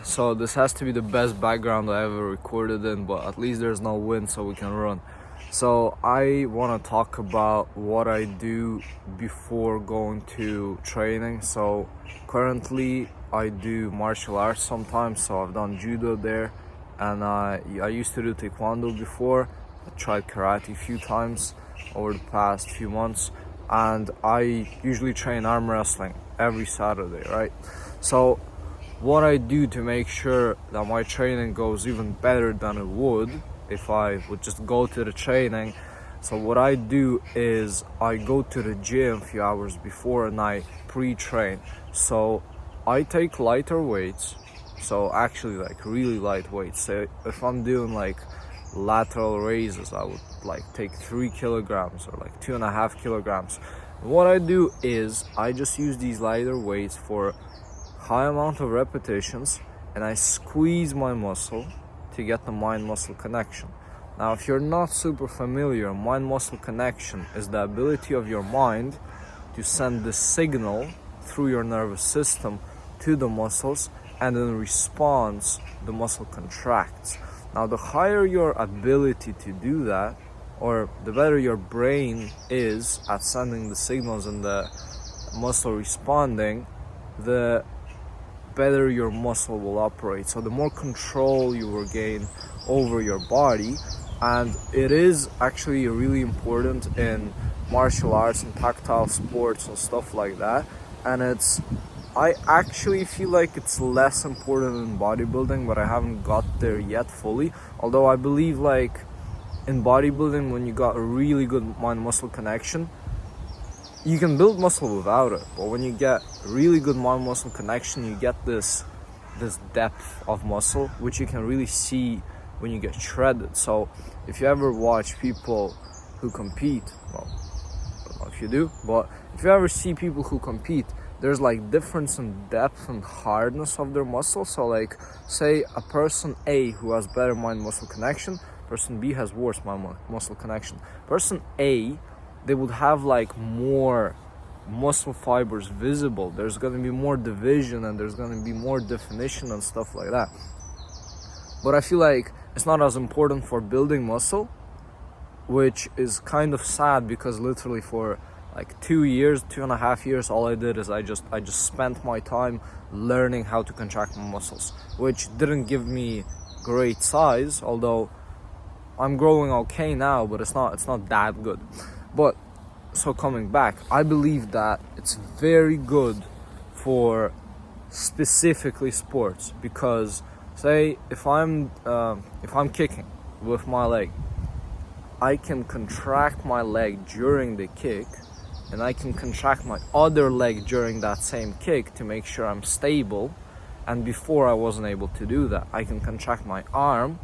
So this has to be the best background I ever recorded in, but at least there's no wind so we can run. So I want to talk about what I do before going to training. So currently I do martial arts sometimes, so I've done judo there, and I used to do taekwondo before. I tried karate a few times over the past few months, and I usually train arm wrestling every Saturday, right? So what I do to make sure that my training goes even better than it would if I would just go to the training. So what I do is I go to the gym a few hours before and I pre-train. So I take lighter weights, so actually like really light weights. So if I'm doing like lateral raises, I would like take 3 kilograms or like 2.5 kilograms. What I do is I just use these lighter weights for high amount of repetitions, and I squeeze my muscle to get the mind-muscle connection. Now, if you're not super familiar, mind-muscle connection is the ability of your mind to send the signal through your nervous system to the muscles, and in response, the muscle contracts. Now, the higher your ability to do that, or the better your brain is at sending the signals and the muscle responding, the better your muscle will operate. So the more control you will gain over your body, and it is actually really important in martial arts and tactile sports and stuff like that. And I actually feel like it's less important in bodybuilding, but I haven't got there yet fully. Although I believe like in bodybuilding, when you got a really good mind-muscle connection, you can build muscle without it, but when you get really good mind-muscle connection, you get this depth of muscle, which you can really see when you get shredded. So if you ever watch people who compete, well, I don't know if you do, but if you ever see people who compete, there's like difference in depth and hardness of their muscle. So like, say a person A who has better mind-muscle connection, person B has worse mind-muscle connection. Person A, they would have like more muscle fibers visible. There's going to be more division and there's going to be more definition and stuff like that. But I feel like it's not as important for building muscle, which is kind of sad, because literally for like 2.5 years, all I did is I just spent my time learning how to contract my muscles, which didn't give me great size, although I'm growing okay now, but it's not that good. But so coming back, I believe that it's very good for specifically sports, because say if I'm kicking with my leg, I can contract my leg during the kick, and I can contract my other leg during that same kick to make sure I'm stable. And before I wasn't able to do that. I can contract my arm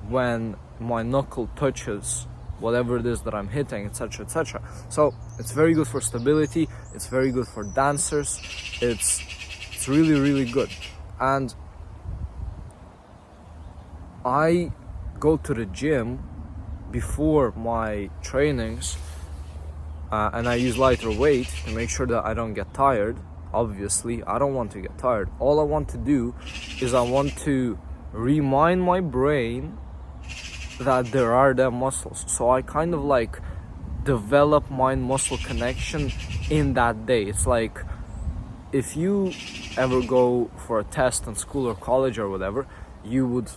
when my knuckle touches whatever it is that I'm hitting, etc., etc. So it's very good for stability, it's very good for dancers, it's really, really good. And I go to the gym before my trainings, and I use lighter weight to make sure that I don't get tired. Obviously, I don't want to get tired. All I want to do is I want to remind my brain that there are them muscles. So I kind of like develop mind-muscle connection in that day. It's like if you ever go for a test in school or college or whatever, you would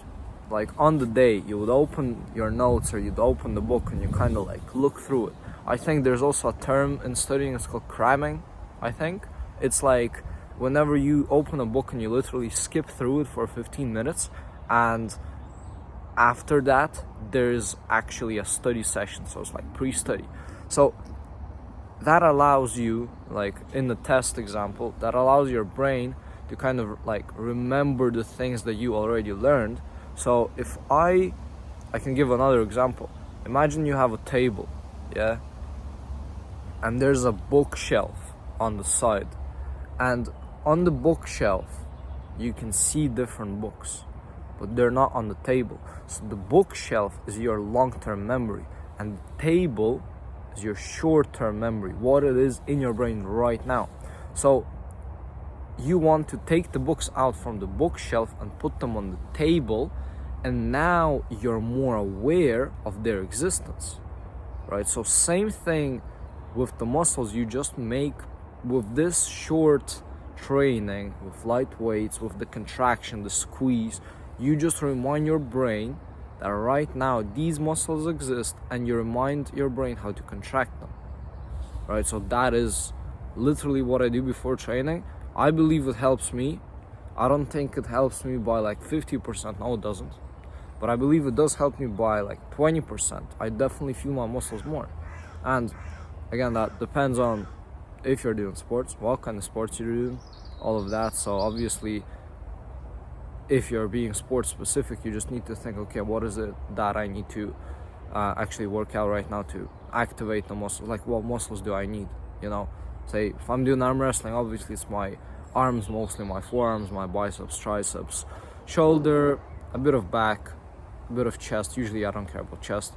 like on the day you would open your notes or you'd open the book and you kind of like look through it. I think there's also a term in studying, it's called cramming. I think it's like whenever you open a book and you literally skip through it for 15 minutes, and after that there's actually a study session, so it's like pre-study. So that allows you, like in the test example, that allows your brain to kind of like remember the things that you already learned. So if I can give another example. Imagine you have a table, yeah, and there's a bookshelf on the side, and on the bookshelf you can see different books, but they're not on the table. So the bookshelf is your long-term memory, and the table is your short-term memory, what it is in your brain right now. So you want to take the books out from the bookshelf and put them on the table, and now you're more aware of their existence, right? So same thing with the muscles. You just make, with this short training, with light weights, with the contraction, the squeeze, you just remind your brain that right now these muscles exist, and you remind your brain how to contract them, right? So that is literally what I do before training. I believe it helps me. I don't think it helps me by like 50%, no it doesn't, but I believe it does help me by like 20%. I definitely feel my muscles more. And again, that depends on if you're doing sports, what kind of sports you're doing, all of that. So obviously, if you're being sports specific, you just need to think, okay, what is it that I need to actually work out right now to activate the muscles? Like, what muscles do I need? You know, say if I'm doing arm wrestling, obviously it's my arms, mostly my forearms, my biceps, triceps, shoulder, a bit of back, a bit of chest. Usually I don't care about chest.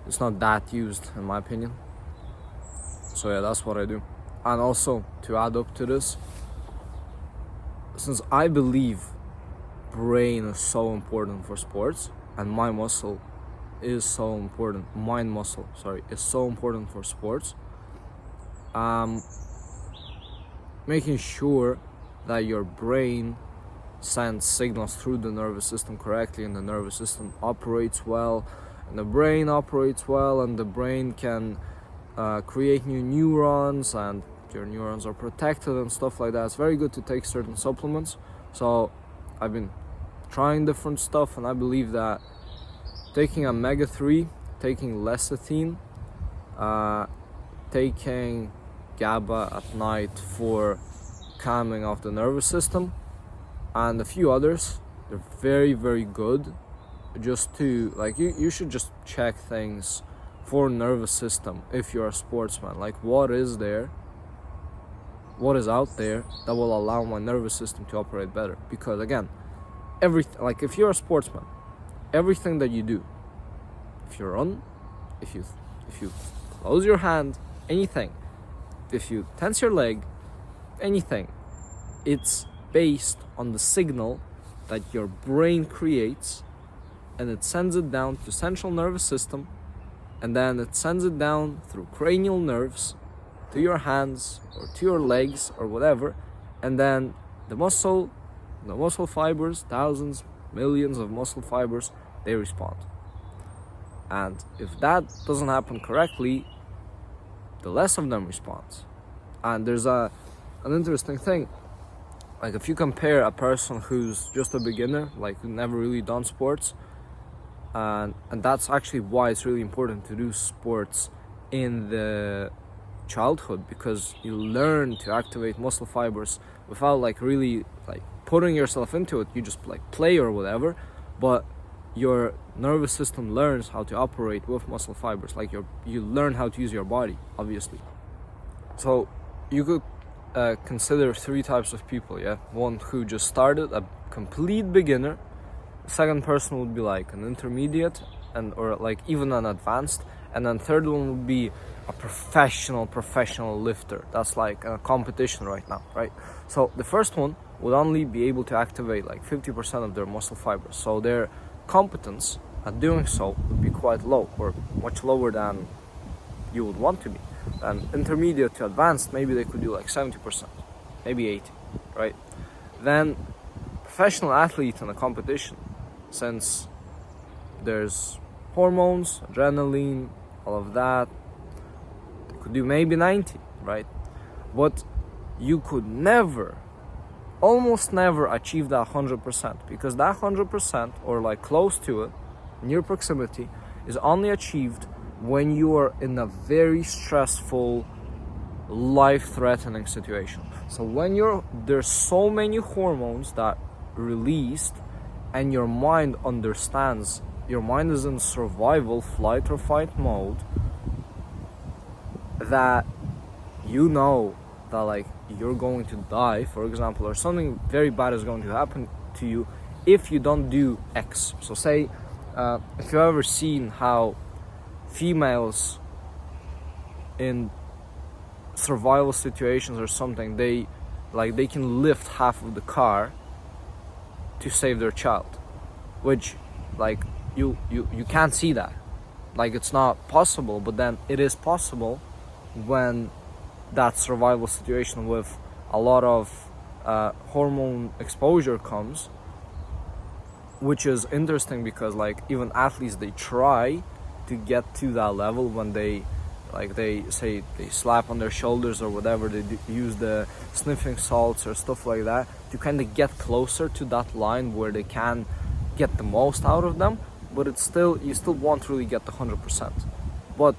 It's not that used in my opinion. So yeah, that's what I do. And also, to add up to this, since I believe brain is so important for sports, and my muscle is so important, mind muscle, sorry, is so important for sports, making sure that your brain sends signals through the nervous system correctly, and the nervous system operates well, and the brain operates well, and the brain can create new neurons, and your neurons are protected and stuff like that. It's very good to take certain supplements. So I've been trying different stuff, and I believe that taking omega-3, taking lecithin, taking GABA at night for calming of the nervous system, and a few others, they're very, very good. Just to, like, you should just check things for nervous system if you're a sportsman. Like, what is there, what is out there that will allow my nervous system to operate better? Because again, everything, like if you're a sportsman, everything that you do, if you run, if you close your hand, anything, if you tense your leg, anything, it's based on the signal that your brain creates, and it sends it down to central nervous system, and then it sends it down through cranial nerves to your hands or to your legs or whatever, and then the muscle fibers, thousands, millions of muscle fibers, they respond. And if that doesn't happen correctly, the less of them responds. And there's an interesting thing, like if you compare a person who's just a beginner, like who never really done sports, and that's actually why it's really important to do sports in the childhood, because you learn to activate muscle fibers without like really like putting yourself into it. You just like play or whatever, but your nervous system learns how to operate with muscle fibers. Like you learn how to use your body, obviously. So you could consider three types of people. Yeah, one who just started, a complete beginner. The second person would be like an intermediate, and or like even an advanced, and then third one would be a professional lifter. That's like a competition right now, right? So the first one would only be able to activate like 50% of their muscle fibers. So their competence at doing so would be quite low, or much lower than you would want to be. And intermediate to advanced, maybe they could do like 70%, maybe 80%, right? Then professional athlete in a competition, since there's hormones, adrenaline, all of that, they could do maybe 90%, right? But you could never, almost never achieve that 100%, because that 100%, or like close to it, near proximity, is only achieved when you are in a very stressful, life-threatening situation. So when there's so many hormones that released, and your mind understands, your mind is in survival, flight or fight mode, that you know that like you're going to die, for example, or something very bad is going to happen to you if you don't do X. So say, if you've ever seen how females in survival situations or something, they like they can lift half of the car to save their child, which like you can't see that, like it's not possible, but then it is possible when that survival situation with a lot of hormone exposure comes, which is interesting because like even athletes, they try to get to that level when they say they slap on their shoulders or whatever, they use the sniffing salts or stuff like that to kind of get closer to that line where they can get the most out of them, but it's still, you still won't really get the 100%. But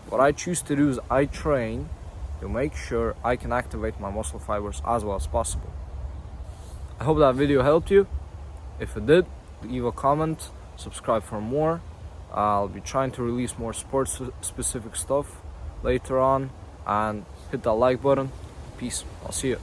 what I choose to do is I train to make sure I can activate my muscle fibers as well as possible. I hope that video helped you. If it did, leave a comment, subscribe for more. I'll be trying to release more sports specific stuff later on, and hit that like button. Peace. I'll see you.